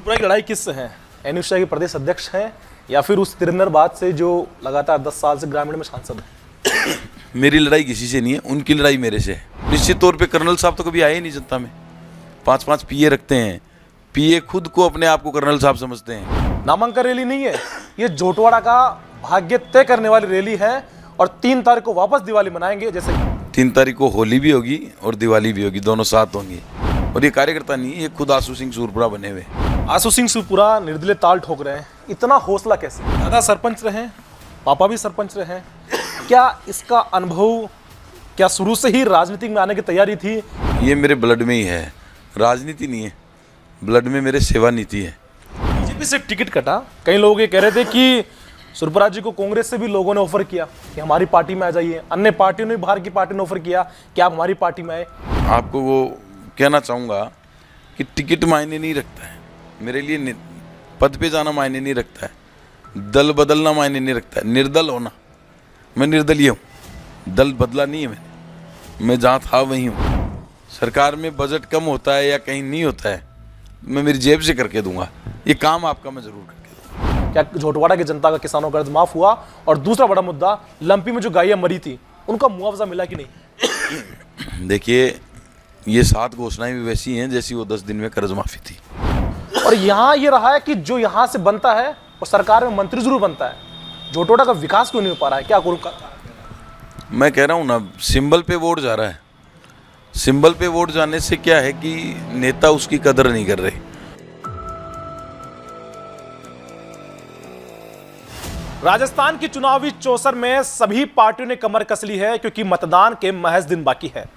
सुरपुरा की लड़ाई किससे है? एनुषा के प्रदेश अध्यक्ष हैं या फिर उस तिरंदरबाद से जो लगातार 10 साल से ग्रामीण में सांसद है? मेरी लड़ाई किसी से नहीं है, उनकी लड़ाई मेरे से है। निश्चित तौर पे कर्नल साहब तो कभी आए ही नहीं जनता में। 5-5 पीए रखते हैं, पीए खुद को अपने आप को कर्नल साहब समझते हैं। नामांकन रैली नहीं है, ये जोटवाड़ा का भाग्य तय करने वाली रैली है और 3 तारीख को वापस दिवाली मनाएंगे। जैसे 3 तारीख को होली भी होगी और दिवाली भी होगी, दोनों साथ होंगी। और ये कार्यकर्ता नहीं, ये खुद आशु सिंह सूरपुरा बने हुए। आशु सिंह सूरपुरा निर्दलीय ताल ठोक रहे हैं, इतना हौसला कैसे? दादा सरपंच रहे, पापा भी सरपंच रहे, क्या इसका अनुभव, क्या शुरू से ही राजनीति में आने की तैयारी थी? ये मेरे ब्लड में ही है, राजनीति नहीं है, ब्लड में मेरे सेवा नीति है। बीजेपी से टिकट कटा, कई लोग ये कह रहे थे कि सूरपुरा जी को कांग्रेस से भी लोगों ने ऑफर किया कि हमारी पार्टी में आ जाइए, अन्य पार्टियों ने, बाहर की पार्टी ने ऑफर किया कि आप हमारी पार्टी में आए। आपको वो कहना चाहूँगा कि टिकट मायने नहीं रखता है मेरे लिए, पद पे जाना मायने नहीं रखता है, दल बदलना मायने नहीं रखता है, निर्दल होना। मैं निर्दलीय हूँ, दल बदला नहीं है मैंने, मैं जहाँ था वहीं हूँ। सरकार में बजट कम होता है या कहीं नहीं होता है, मैं मेरी जेब से करके दूंगा, ये काम आपका मैं ज़रूर करके दूँगा। क्या जोटवाड़ा की जनता का किसानों का कर्ज माफ हुआ? और दूसरा बड़ा मुद्दा, लंपी में जो गायें मरी थी उनका मुआवजा मिला कि नहीं? देखिए, ये 7 घोषणाएं भी वैसी हैं जैसी वो 10 दिन में कर्ज माफी थी। और यहाँ ये रहा है कि जो यहाँ से बनता है वो सरकार में मंत्री जरूर बनता है, जोटवाड़ा का विकास क्यों नहीं हो पा रहा है? क्या करूँ? मैं कह रहा हूँ ना, सिंबल पे वोट जा रहा है। सिंबल पे वोट जाने से क्या है कि नेता उसकी कदर नहीं कर रहे। राजस्थान की चुनावी चौसर में सभी पार्टियों ने कमर कस ली है, क्योंकि मतदान के महज दिन बाकी है।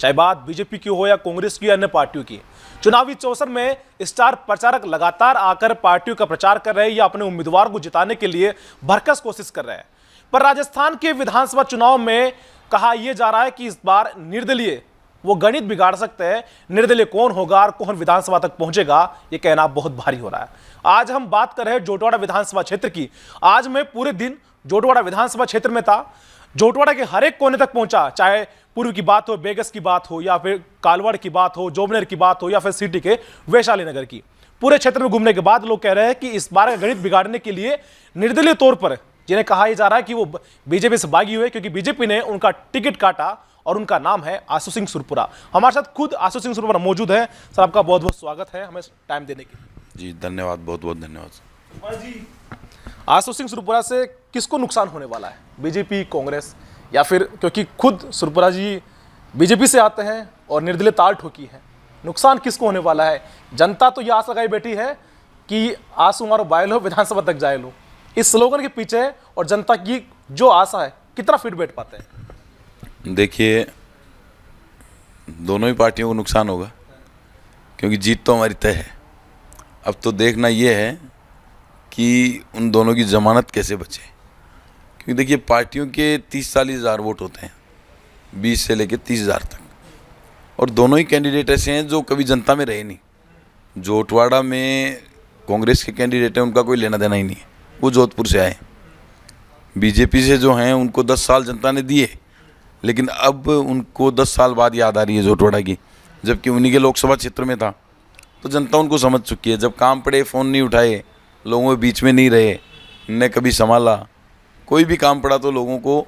चाहे बात बीजेपी की हो या कांग्रेस की या अन्य पार्टियों की, चुनावी चौसर में स्टार प्रचारक लगातार आकर पार्टियों का प्रचार कर रहे हैं या अपने उम्मीदवार को जिताने के लिए भरकस कोशिश कर रहे हैं। पर राजस्थान के विधानसभा चुनाव में कहा यह जा रहा है कि इस बार निर्दलीय वो गणित बिगाड़ सकते हैं। निर्दलीय कौन होगा और कौन विधानसभा तक पहुंचेगा, यह कहना बहुत भारी हो रहा है। आज हम बात कर रहे हैं जोटवाड़ा विधानसभा क्षेत्र की। आज मैं पूरे दिन जोटवाड़ा विधानसभा क्षेत्र में था, जोटवाड़ा के हर एक कोने तक पहुंचा, चाहे पूर्व की बात हो, बेगस की बात हो, या फिर कालवाड़ की बात हो, जोबनेर की बात हो, या फिर सिटी के वैशाली नगर की। पूरे क्षेत्र में घूमने के बाद लोग कह रहे हैं कि इस बार का गणित बिगाड़ने के लिए निर्दलीय तौर पर जिन्हें कहा यह जा रहा है कि वो बीजेपी से बागी हुए, क्योंकि बीजेपी ने उनका टिकट काटा और उनका नाम है आशु सिंह सूरपुरा। हमारे साथ खुद आशु सिंह सूरपुरा मौजूद है। सर, आपका बहुत बहुत स्वागत है हमें टाइम देने के लिए। जी धन्यवाद, बहुत बहुत धन्यवाद। आशु सिंह सूरपुरा से किसको नुकसान होने वाला है? बीजेपी, कांग्रेस, या फिर क्योंकि खुद सूरपुरा जी बीजेपी से आते हैं और निर्दलीय ताल ठोकी है, नुकसान किसको होने वाला है? जनता तो ये आस लगाई बैठी है कि आंसू मारो बायल हो, विधानसभा तक जाए लो। इस स्लोगन के पीछे और जनता की जो आशा है, कितना फिट बैठ पाते हैं? देखिए, दोनों ही पार्टियों को नुकसान होगा, क्योंकि जीत तो हमारी तय है। अब तो देखना ये है कि उन दोनों की जमानत कैसे बचे, क्योंकि देखिए पार्टियों के 30-40 हज़ार वोट होते हैं, 20 से लेकर 30 हज़ार तक, और दोनों ही कैंडिडेट ऐसे हैं जो कभी जनता में रहे नहीं। जोटवाड़ा में कांग्रेस के कैंडिडेट हैं, उनका कोई लेना देना ही नहीं है, वो जोधपुर से आए। बीजेपी से जो हैं उनको 10 साल जनता ने दिए, लेकिन अब उनको 10 साल बाद याद आ रही है जोटवाड़ा की, जबकि उन्हीं के लोकसभा क्षेत्र में था। तो जनता उनको समझ चुकी है। जब काम पड़े फ़ोन नहीं उठाए, लोगों के बीच में नहीं रहे, न कभी संभाला, कोई भी काम पड़ा तो लोगों को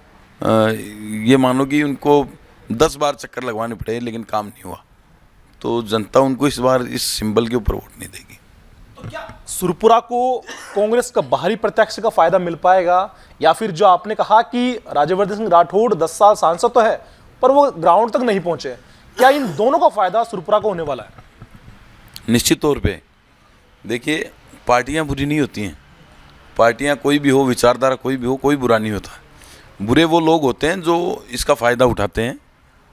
ये मानो कि उनको 10 बार चक्कर लगवाने पड़े, लेकिन काम नहीं हुआ। तो जनता उनको इस बार इस सिंबल के ऊपर वोट नहीं देगी। तो क्या सूरपुरा को कांग्रेस का बाहरी प्रत्यक्ष का फायदा मिल पाएगा, या फिर जो आपने कहा कि राज्यवर्धन सिंह राठौड़ 10 साल सांसद तो है पर वो ग्राउंड तक नहीं पहुंचे, क्या इन दोनों का फायदा सूरपुरा को होने वाला है? निश्चित तौर पे देखिए, पार्टियां बुरी नहीं होती हैं। पार्टियां कोई भी हो, विचारधारा कोई भी हो, कोई बुरा नहीं होता। बुरे वो लोग होते हैं जो इसका फ़ायदा उठाते हैं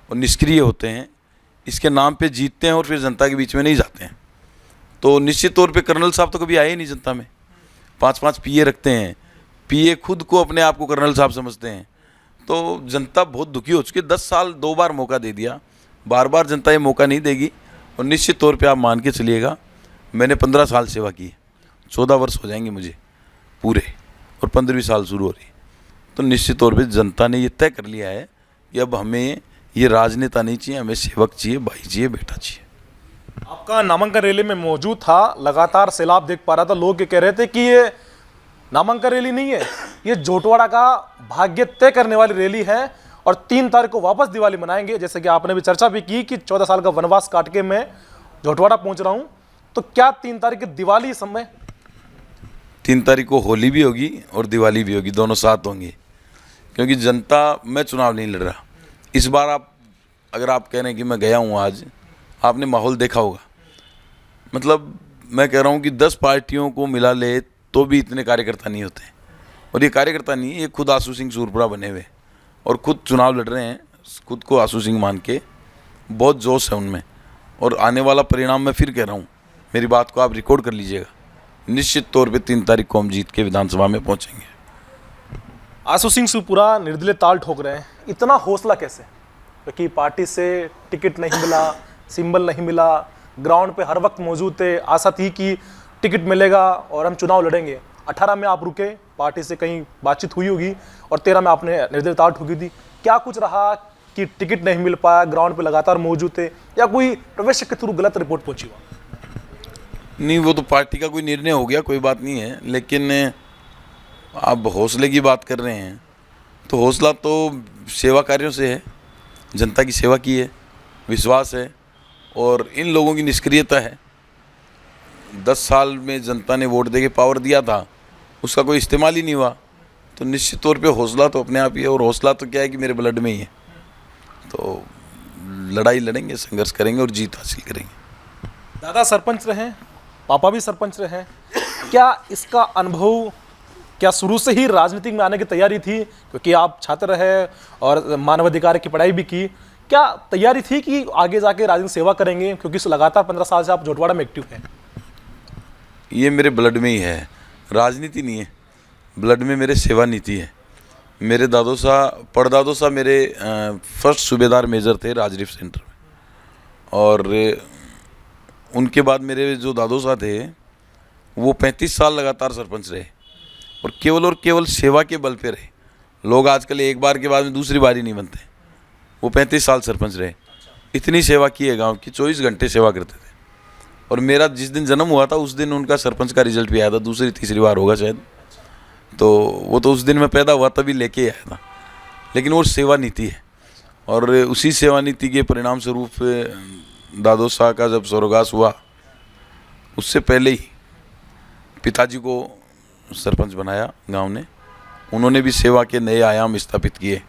और निष्क्रिय होते हैं, इसके नाम पे जीतते हैं और फिर जनता के बीच में नहीं जाते हैं। तो निश्चित तौर पे कर्नल साहब तो कभी आए ही नहीं जनता में। 5-5 पीए रखते हैं, पीए खुद को अपने आप को कर्नल साहब समझते हैं। तो जनता बहुत दुखी हो चुकी है। 10 साल 2 बार मौका दे दिया, बार बार जनता ये मौका नहीं देगी। और निश्चित तौर पे आप मान के चलिएगा, मैंने 15 साल सेवा की है, 14 वर्ष हो जाएंगे मुझे पूरे, और 15वीं साल शुरू हो रही है। तो निश्चित तौर पे जनता ने ये तय कर लिया है कि अब हमें ये राजनेता नहीं चाहिए, हमें सेवक चाहिए, भाई चाहिए, बेटा चाहिए। आपका नामांकन रैली में मौजूद था, लगातार सैलाब देख पा रहा था। लोग ये कह रहे थे कि ये नामांकन रैली नहीं है, ये जोटवाड़ा का भाग्य तय करने वाली रैली है और 3 तारीख को वापस दिवाली मनाएंगे। जैसे कि आपने भी चर्चा भी की कि 14 साल का वनवास काट के मैं जोटवाड़ा पहुंच रहा हूं, तो क्या 3 तारीख की दिवाली समय? 3 तारीख को होली भी होगी और दिवाली भी होगी, दोनों साथ होंगी। क्योंकि जनता, मैं चुनाव नहीं लड़ रहा इस बार। अगर आप कह रहे हैं कि मैं गया हूँ आज, आपने माहौल देखा होगा। मतलब मैं कह रहा हूँ कि 10 पार्टियों को मिला ले तो भी इतने कार्यकर्ता नहीं होते। और ये कार्यकर्ता नहीं, ये खुद आशू सिंह सूरपुरा बने हुए और खुद चुनाव लड़ रहे हैं, खुद को आशू सिंह मान के। बहुत जोश है उनमें। और आने वाला परिणाम मैं फिर कह रहा हूँ, मेरी बात को आप रिकॉर्ड कर लीजिएगा, निश्चित तौर पे 3 तारीख को हम जीत के विधानसभा में पहुँचेंगे। आशू सिंह सूरपुरा निर्दलीय ताल ठोक रहे हैं, इतना हौसला कैसे? क्योंकि पार्टी से टिकट नहीं मिला, सिंबल नहीं मिला, ग्राउंड पे हर वक्त मौजूद थे, आशा थी कि टिकट मिलेगा और हम चुनाव लड़ेंगे। 18 में आप रुके, पार्टी से कहीं बातचीत हुई होगी और 13 में आपने निर्दलीय ताल ठोकी थी। क्या कुछ रहा कि टिकट नहीं मिल पाया, ग्राउंड पे लगातार मौजूद थे, या कोई प्रवेश के थ्रू गलत रिपोर्ट पहुंची हुआ? नहीं, वो तो पार्टी का कोई निर्णय हो गया, कोई बात नहीं है। लेकिन आप हौसले की बात कर रहे हैं, तो हौसला तो सेवा कार्यों से है, जनता की सेवा की है, विश्वास है और इन लोगों की निष्क्रियता है। 10 साल में जनता ने वोट देके पावर दिया था, उसका कोई इस्तेमाल ही नहीं हुआ। तो निश्चित तौर पे हौसला तो अपने आप ही है। और हौसला तो क्या है कि मेरे ब्लड में ही है। तो लड़ाई लड़ेंगे, संघर्ष करेंगे और जीत हासिल करेंगे। दादा सरपंच रहे, पापा भी सरपंच रहे, क्या इसका अनुभव, क्या शुरू से ही राजनीति में आने की तैयारी थी? क्योंकि आप छात्र रहे और मानवाधिकार की पढ़ाई भी की, क्या तैयारी थी कि आगे जाके राजनीतिक सेवा करेंगे? क्योंकि लगातार 15 साल से आप जोटवाड़ा में एक्टिव हैं। ये मेरे ब्लड में ही है, राजनीति नहीं है, ब्लड में मेरे सेवा नीति है। मेरे दादो साहब, परदादो साहब मेरे फर्स्ट सूबेदार मेजर थे राजरीफ सेंटर में। और उनके बाद मेरे जो दादो साहब थे वो 35 साल लगातार सरपंच रहे और केवल सेवा के बल पे रहे। लोग आजकल एक बार के बाद में दूसरी बारी नहीं बनते। वो 35 साल सरपंच रहे, इतनी सेवा की है गांव की, 24 घंटे सेवा करते थे। और मेरा जिस दिन जन्म हुआ था उस दिन उनका सरपंच का रिजल्ट भी आया था, दूसरी तीसरी बार होगा शायद। तो वो तो उस दिन मैं पैदा हुआ तभी लेके आया था। लेकिन वो सेवा नीति है और उसी सेवा नीति के परिणाम स्वरूप दादो साहब का जब स्वर्गवास हुआ, उससे पहले ही पिताजी को सरपंच बनाया गांव ने। उन्होंने भी सेवा के नए आयाम स्थापित किए।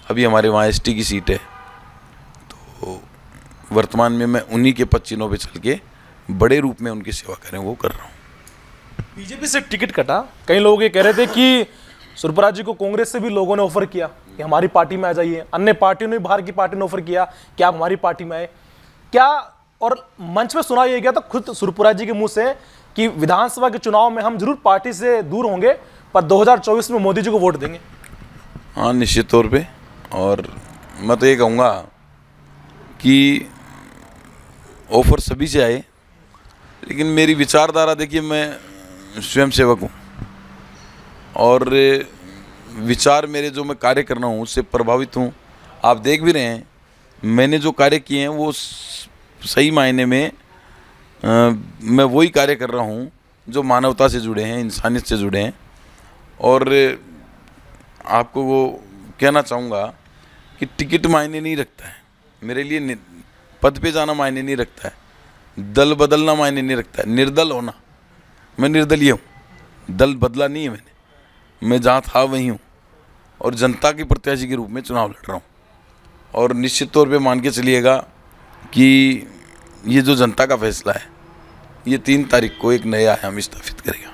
अभी हमारे वहाँ एसटी की सीट है, तो वर्तमान में मैं उन्हीं के पच्चीनों पे चल के बड़े रूप में उनकी सेवा करें वो कर रहा हूँ। बीजेपी से टिकट कटा, कई लोग ये कह रहे थे कि सुरपुरा जी को कांग्रेस से भी लोगों ने ऑफर किया कि हमारी पार्टी में आ जाइए, अन्य पार्टियों ने, बाहर की पार्टी ने ऑफर किया कि आप हमारी पार्टी में आए। क्या, और मंच में सुना यह गया था खुद सुरपुरा जी के मुंह से कि विधानसभा के चुनाव में हम जरूर पार्टी से दूर होंगे पर 2024 में मोदी जी को वोट देंगे। हाँ, निश्चित तौर पे। और मैं तो ये कहूँगा कि ऑफर सभी से आए, लेकिन मेरी विचारधारा देखिए, मैं स्वयं सेवक हूँ और विचार मेरे जो मैं कार्य कर रहा हूँ उससे प्रभावित हूँ। आप देख भी रहे हैं मैंने जो कार्य किए हैं वो सही मायने में मैं वही कार्य कर रहा हूँ जो मानवता से जुड़े हैं, इंसानियत से जुड़े हैं। और आपको वो कहना चाहूँगा कि टिकट मायने नहीं रखता है मेरे लिए, पद पे जाना मायने नहीं रखता है, दल बदलना मायने नहीं रखता है, निर्दल होना। मैं निर्दलीय हूँ, दल बदला नहीं है मैंने, मैं जहाँ था वहीं हूँ और जनता के प्रत्याशी के रूप में चुनाव लड़ रहा हूँ। और निश्चित तौर पे मान के चलिएगा कि ये जो जनता का फैसला है ये 3 तारीख को एक नया आयाम स्थापित करेगा।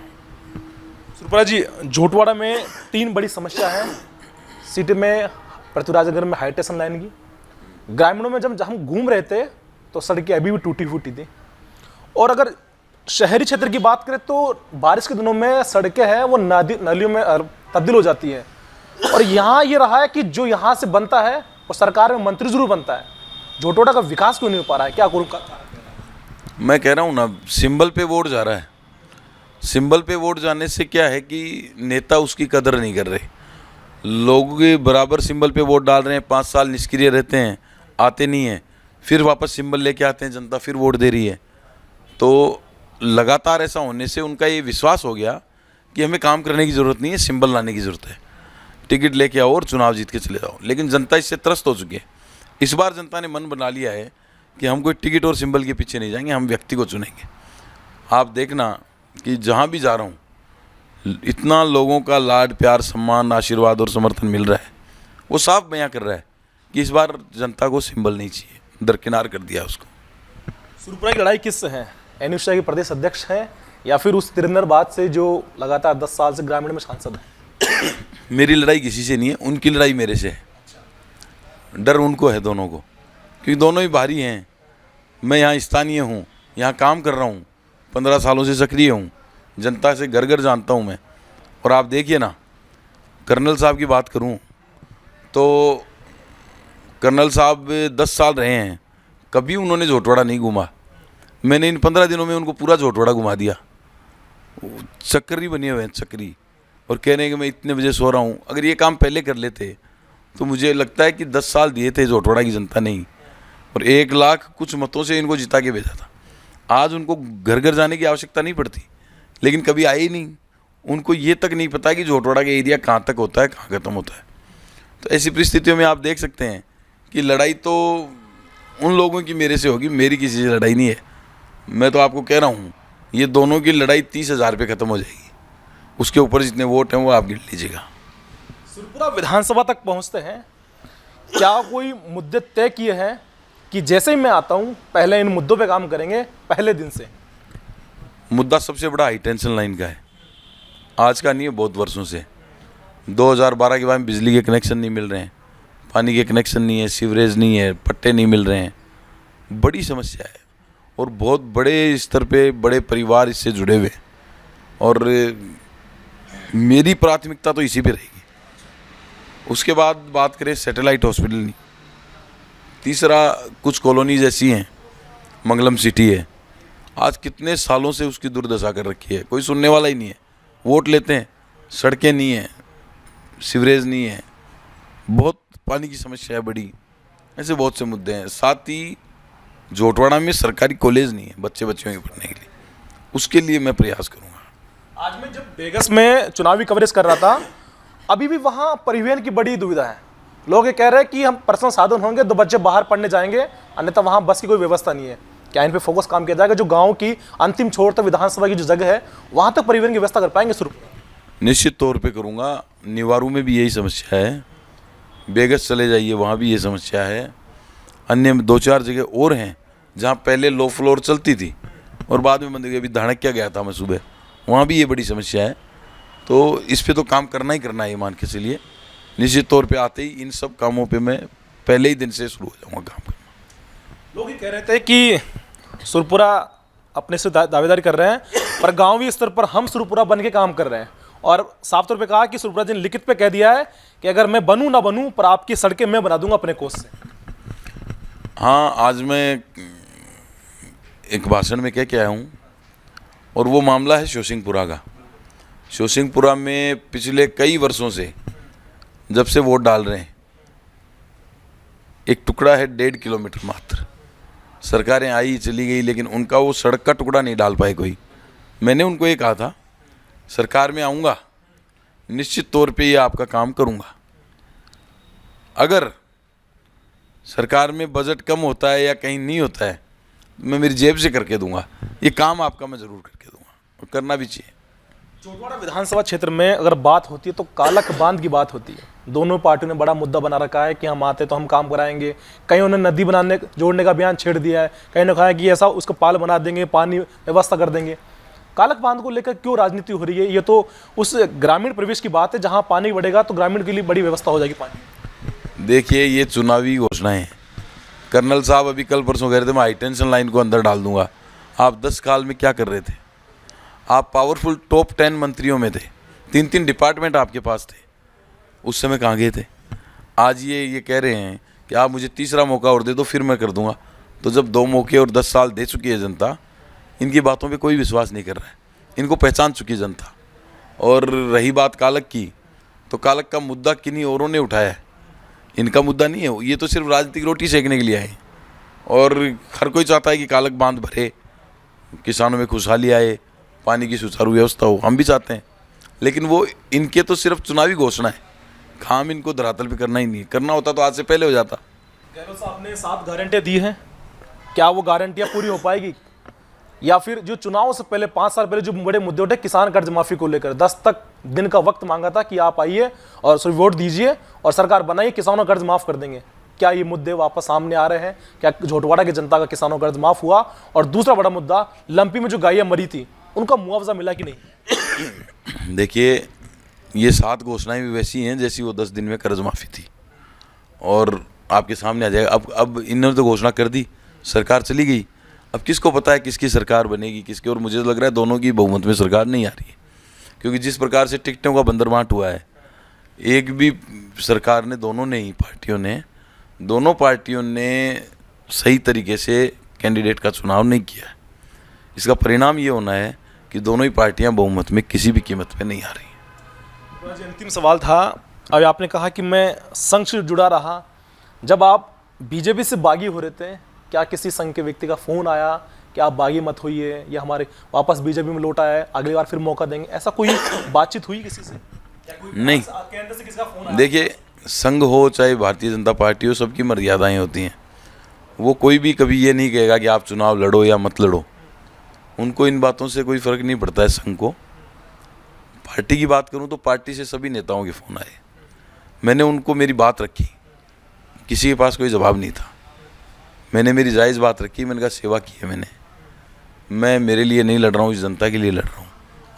सुरपुरा जी, जोटवाड़ा में 3 बड़ी समस्या है। सिटी में पृथ्वीराजनगर में हाई टेंशन लाइन की, ग्रामीणों में जब हम घूम रहे थे तो सड़कें अभी भी टूटी फूटी थी। और अगर शहरी क्षेत्र की बात करें तो बारिश के दिनों में सड़कें हैं वो नालियों में तब्दील हो जाती है। और यहाँ ये रहा है कि जो यहाँ से बनता है वो सरकार में मंत्री जरूर बनता है, जोटवाड़ा का विकास क्यों नहीं हो पा रहा है? क्या करूँ? मैं कह रहा हूँ ना, सिंबल पे वोट जा रहा है। सिंबल पे वोट जाने से क्या है कि नेता उसकी कदर नहीं कर रहे। लोग बराबर सिंबल पे वोट डाल रहे हैं, 5 साल निष्क्रिय रहते हैं, आते नहीं हैं, फिर वापस सिंबल लेके आते हैं, जनता फिर वोट दे रही है। तो लगातार ऐसा होने से उनका ये विश्वास हो गया कि हमें काम करने की ज़रूरत नहीं है, सिंबल लाने की ज़रूरत है, टिकट लेके आओ और चुनाव जीत के चले जाओ। लेकिन जनता इससे त्रस्त हो चुकी है। इस बार जनता ने मन बना लिया है कि हम कोई टिकट और सिंबल के पीछे नहीं जाएंगे, हम व्यक्ति को चुनेंगे। आप देखना कि जहाँ भी जा रहा हूँ इतना लोगों का लाड प्यार सम्मान आशीर्वाद और समर्थन मिल रहा है, वो साफ बयां कर रहा है कि इस बार जनता को सिंबल नहीं चाहिए, दरकिनार कर दिया उसको। सुरपुरा की लड़ाई किससे है? एनयूशिया के प्रदेश अध्यक्ष हैं या फिर उस तिरंदरबाद से जो लगातार 10 साल से ग्रामीण में सांसद है? मेरी लड़ाई किसी से नहीं है, उनकी लड़ाई मेरे से है। डर उनको है दोनों को, क्योंकि दोनों ही भारी हैं। मैं यहाँ स्थानीय हूँ, यहाँ काम कर रहा हूँ, 15 सालों से सक्रिय हूँ, जनता से घर घर जानता हूँ मैं। और आप देखिए ना, कर्नल साहब की बात करूँ तो कर्नल साहब 10 साल रहे हैं, कभी उन्होंने झोटवाड़ा नहीं घूमा। मैंने इन 15 दिनों में उनको पूरा झोटवाड़ा घुमा दिया। चक्री बने हुए हैं, चक्री, और कह रहे हैं कि मैं इतने बजे सो रहा हूँ। अगर ये काम पहले कर लेते तो मुझे लगता है कि 10 साल दिए थे झोटवाड़ा की जनता नहीं, और 1 लाख कुछ मतों से इनको जिता के भेजा था। आज उनको घर घर जाने की आवश्यकता नहीं पड़ती, लेकिन कभी आए ही नहीं। उनको ये तक नहीं पता कि झोटवाड़ा का एरिया कहाँ तक होता है, कहाँ ख़त्म होता है। तो ऐसी परिस्थितियों में आप देख सकते हैं कि लड़ाई तो उन लोगों की मेरे से होगी, मेरी किसी से लड़ाई नहीं है। मैं तो आपको कह रहा हूँ, ये दोनों की लड़ाई 30,000 पे ख़त्म हो जाएगी। उसके ऊपर जितने वोट हैं वो आप गिन लीजिएगा। सुरपुरा विधानसभा तक पहुंचते हैं, क्या कोई मुद्दे तय किए हैं कि जैसे ही मैं आता हूं पहले इन मुद्दों पे काम करेंगे पहले दिन से? मुद्दा सबसे बड़ा हाई टेंशन लाइन का है। आज का नहीं है, बहुत वर्षों से। 2012 के बाद बिजली के कनेक्शन नहीं मिल रहे हैं, पानी के कनेक्शन नहीं है, सीवरेज नहीं है, पट्टे नहीं मिल रहे हैं। बड़ी समस्या है और बहुत बड़े स्तर पे बड़े परिवार इससे जुड़े हुए। और मेरी प्राथमिकता तो इसी पे रहेगी। उसके बाद बात करें सैटेलाइट हॉस्पिटल की, तीसरा कुछ कॉलोनीज ऐसी हैं, मंगलम सिटी है, आज कितने सालों से उसकी दुर्दशा कर रखी है, कोई सुनने वाला ही नहीं है। वोट लेते हैं, सड़कें नहीं हैं, सीवरेज नहीं है, बहुत पानी की समस्या है बड़ी। ऐसे बहुत से मुद्दे हैं। साथ ही झोटवाड़ा में सरकारी कॉलेज नहीं है बच्चों के पढ़ने के लिए, उसके लिए मैं प्रयास करूँगा। आज मैं जब बेगस में चुनावी कवरेज कर रहा था, अभी भी वहाँ परिवहन की बड़ी दुविधा है। लोग ये कह रहे हैं कि हम पर्सनल साधन होंगे तो बच्चे बाहर पढ़ने जाएंगे, अन्यथा वहाँ बस की कोई व्यवस्था नहीं है। क्या इन पे फोकस काम किया जाएगा? जो गांव की अंतिम छोर तक विधानसभा की जो जगह है वहाँ तक परिवहन की व्यवस्था कर पाएंगे? निश्चित तौर पे करूँगा। निवारू में भी यही समस्या है, बेगस चले जाइए वहाँ भी ये समस्या है। अन्य 2-4 जगह और हैं जहाँ पहले लो फ्लोर चलती थी और बाद में बंद हो गई। अभी धाणक्या गया था मैं सुबह, वहाँ भी ये बड़ी समस्या है। तो इस पे तो काम करना ही करना है, ये मान के चलिए। निश्चित तौर पे आते ही इन सब कामों पे मैं पहले ही दिन से शुरू हो जाऊँगा काम करना। लोग ये कह रहे थे कि सुरपुरा अपने से दावेदारी कर रहे हैं, पर गांवी स्तर पर हम सुरपुरा बन के काम कर रहे हैं। और साफ तौर पे कहा कि सुरपुरा जी ने लिखित पे कह दिया है कि अगर मैं बनूं ना बनूं, पर आपकी सड़कें मैं बना दूंगा अपने कोष से। हाँ, आज मैं एक भाषण में कह के आया हूँ, और वो मामला है शोसिंगपुरा का। शोसिंगपुरा में पिछले कई वर्षों से जब से वोट डाल रहे हैं, एक टुकड़ा है 1.5 किलोमीटर मात्र। सरकारें आई चली गई, लेकिन उनका वो सड़क का टुकड़ा नहीं डाल पाए कोई। मैंने उनको ये कहा था, सरकार में आऊँगा, निश्चित तौर पे ये आपका काम करूँगा। अगर सरकार में बजट कम होता है या कहीं नहीं होता है, मैं मेरी जेब से करके दूंगा। ये काम आपका मैं ज़रूर करके दूंगा, और करना भी चाहिए। चौटवाड़ा विधानसभा क्षेत्र में अगर बात होती है तो कालक बांध की बात होती है। दोनों पार्टियों ने बड़ा मुद्दा बना रखा है कि हम आते तो हम काम कराएंगे। कहीं उन्होंने नदी बनाने जोड़ने का अभियान छेड़ दिया है, कहीं ने कहा है कि ऐसा उसको पाल बना देंगे, पानी व्यवस्था कर देंगे। कालक बांध को लेकर क्यों राजनीति हो रही है? ये तो उस ग्रामीण प्रवेश की बात है, जहाँ पानी बढ़ेगा तो ग्रामीण के लिए बड़ी व्यवस्था हो जाएगी पानी। देखिए, ये चुनावी घोषणाएं हैं। कर्नल साहब अभी कल परसों कह रहे थे मैं हाई टेंशन लाइन को अंदर डाल दूंगा। आप 10 साल में क्या कर रहे थे? आप पावरफुल टॉप 10 मंत्रियों में थे, 3-3 डिपार्टमेंट आपके पास थे। उस समय कहाँ गए थे? आज ये कह रहे हैं कि आप मुझे तीसरा मौका और दे दो, फिर मैं कर दूंगा। तो जब 2 मौके और 10 साल दे चुकी है जनता, इनकी बातों पे कोई विश्वास नहीं कर रहा है। इनको पहचान चुकी है जनता। और रही बात कालक की, तो कालक का मुद्दा किन्हीं औरों ने उठाया है, इनका मुद्दा नहीं है। ये तो सिर्फ राजनीतिक रोटी सेकने के लिए आए। और हर कोई चाहता है कि कालक बांध भरे, किसानों में खुशहाली आए, पानी की सुचारू व्यवस्था हो, हम भी चाहते हैं। लेकिन वो इनके तो सिर्फ चुनावी घोषणा है, काम इनको धरातल पे करना ही नहीं है। करना होता तो आज से पहले हो जाता। गहलोत साहब ने 7 गारंटियां दी हैं, क्या वो गारंटियां पूरी हो पाएगी? या फिर जो चुनाव से पहले 5 साल पहले जो बड़े मुद्दे उठे किसान कर्ज माफी को लेकर, 10 तक दिन का वक्त मांगा था कि आप आइए और सिर्फ वोट दीजिए और सरकार बनाइए, किसानों कर्ज माफ कर देंगे। क्या ये मुद्दे वापस सामने आ रहे हैं? क्या झोटवाड़ा की जनता का किसानों कर्ज माफ हुआ? और दूसरा बड़ा मुद्दा, लंपी में जो गायें मरी थी उनका मुआवजा मिला कि नहीं? देखिए, ये 7 घोषणाएं भी वैसी हैं जैसी वो 10 दिन में कर्ज माफ़ी थी, और आपके सामने आ जाएगा। अब इन्होंने तो घोषणा कर दी, सरकार चली गई। अब किसको पता है किसकी सरकार बनेगी किसकी, और मुझे लग रहा है दोनों की बहुमत में सरकार नहीं आ रही है, क्योंकि जिस प्रकार से टिकटों का बंदरबांट हुआ है, एक भी सरकार ने, दोनों पार्टियों ने सही तरीके से कैंडिडेट का चुनाव नहीं किया है। इसका परिणाम ये होना है कि दोनों ही पार्टियां बहुमत में किसी भी कीमत पे नहीं आ रही हैं। अंतिम सवाल था, अभी आपने कहा कि मैं संघ से जुड़ा रहा, जब आप बीजेपी से बागी हो रहे थे, क्या किसी संघ के व्यक्ति का फोन आया कि आप बागी मत होइए या हमारे वापस बीजेपी में लौट आए, अगली बार फिर मौका देंगे, ऐसा कोई बातचीत हुई किसी से? नहीं, केंद्र से किसका फोन आया? देखिए, संघ हो चाहे भारतीय जनता पार्टी हो, सबकी मर्यादाएं होती हैं। वो कोई भी कभी ये नहीं कहेगा कि आप चुनाव लड़ो या मत लड़ो, उनको इन बातों से कोई फ़र्क नहीं पड़ता है संघ को। पार्टी की बात करूं तो पार्टी से सभी नेताओं के फ़ोन आए, मैंने उनको मेरी बात रखी, किसी के पास कोई जवाब नहीं था। मैंने मेरी जायज़ बात रखी, मैंने कहा सेवा की है मैं मेरे लिए नहीं लड़ रहा हूँ, इस जनता के लिए लड़ रहा हूँ।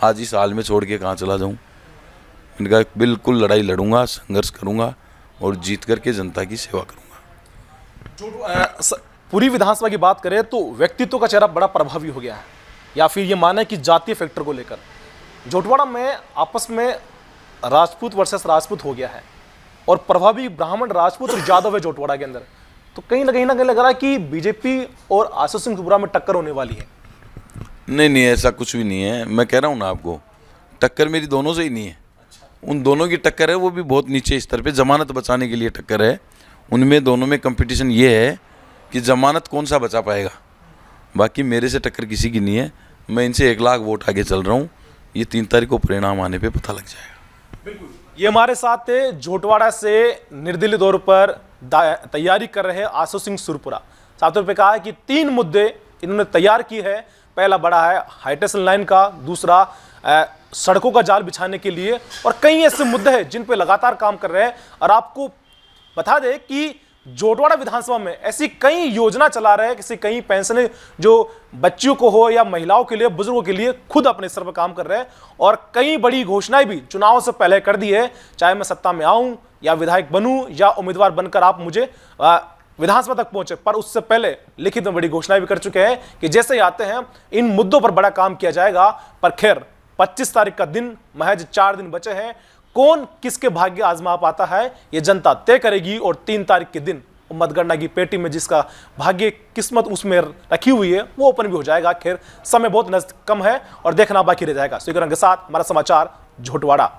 आज इस हाल में छोड़ के कहाँ चला जाऊँ? मैंने कहा बिल्कुल लड़ाई लड़ूंगा, संघर्ष करूंगा और जीत करके जनता की सेवा करूंगा। पूरी विधानसभा की बात करें तो व्यक्तित्व का चेहरा बड़ा प्रभावी हो गया है, या फिर ये माने कि जातीय फैक्टर को लेकर जोटवाड़ा में आपस में राजपूत वर्सेस राजपूत हो गया है, और प्रभावी ब्राह्मण, राजपूत और यादव है जोटवाड़ा के अंदर, तो कहीं ना कहीं लग रहा है कि बीजेपी और आशीष सिंह त्रिपुरा में टक्कर होने वाली है। नहीं, ऐसा कुछ भी नहीं है। मैं कह रहा हूँ ना आपको, टक्कर मेरी दोनों से ही नहीं है। उन दोनों की टक्कर है, वो भी बहुत नीचे स्तर पे, जमानत बचाने के लिए टक्कर है। उनमें दोनों में कंपटीशन ये है कि जमानत कौन सा बचा पाएगा। बाकी मेरे से टक्कर किसी की नहीं है। मैं इनसे 1 लाख वोट आगे चल रहा हूँ। ये 3 तारीख को परिणाम आने पे पता लग जाएगा। बिल्कुल, ये हमारे साथ थे जोटवाड़ा से निर्दलीय तौर पर तैयारी कर रहे आशीष सिंह सुरपुरा। साथियों पे कहा है कि 3 मुद्दे इन्होंने तैयार की है। पहला बड़ा है हाईटेंशन लाइन का, दूसरा सड़कों का जाल बिछाने के लिए, और कई ऐसे मुद्दे हैं जिन पे लगातार काम कर रहे हैं। और आपको बता दें कि जोटवाड़ा विधानसभा में ऐसी कई योजना चला रहे हैं, किसी कई पेंशन जो बच्चियों को हो या महिलाओं के लिए, बुजुर्गों के लिए, खुद अपने स्तर पर काम कर रहे हैं, और कई बड़ी घोषणाएं भी चुनाव से पहले कर दी है। चाहे मैं सत्ता में आऊं या विधायक बनूं या उम्मीदवार बनकर आप मुझे विधानसभा तक पहुंचे, पर उससे पहले लिखित में बड़ी घोषणाएं भी कर चुके हैं कि जैसे ही आते हैं इन मुद्दों पर बड़ा काम किया जाएगा। पर खैर, 25 तारीख का दिन, महज 4 दिन बचे हैं। कौन किसके भाग्य आजमा पाता है ये जनता तय करेगी, और 3 तारीख के दिन मतगणना की पेटी में जिसका भाग्य, किस्मत उसमें रखी हुई है, वो ओपन भी हो जाएगा। खैर, समय बहुत कम है और देखना बाकी रह जाएगा। स्वीकरण के साथ हमारा समाचार जोटवाड़ा।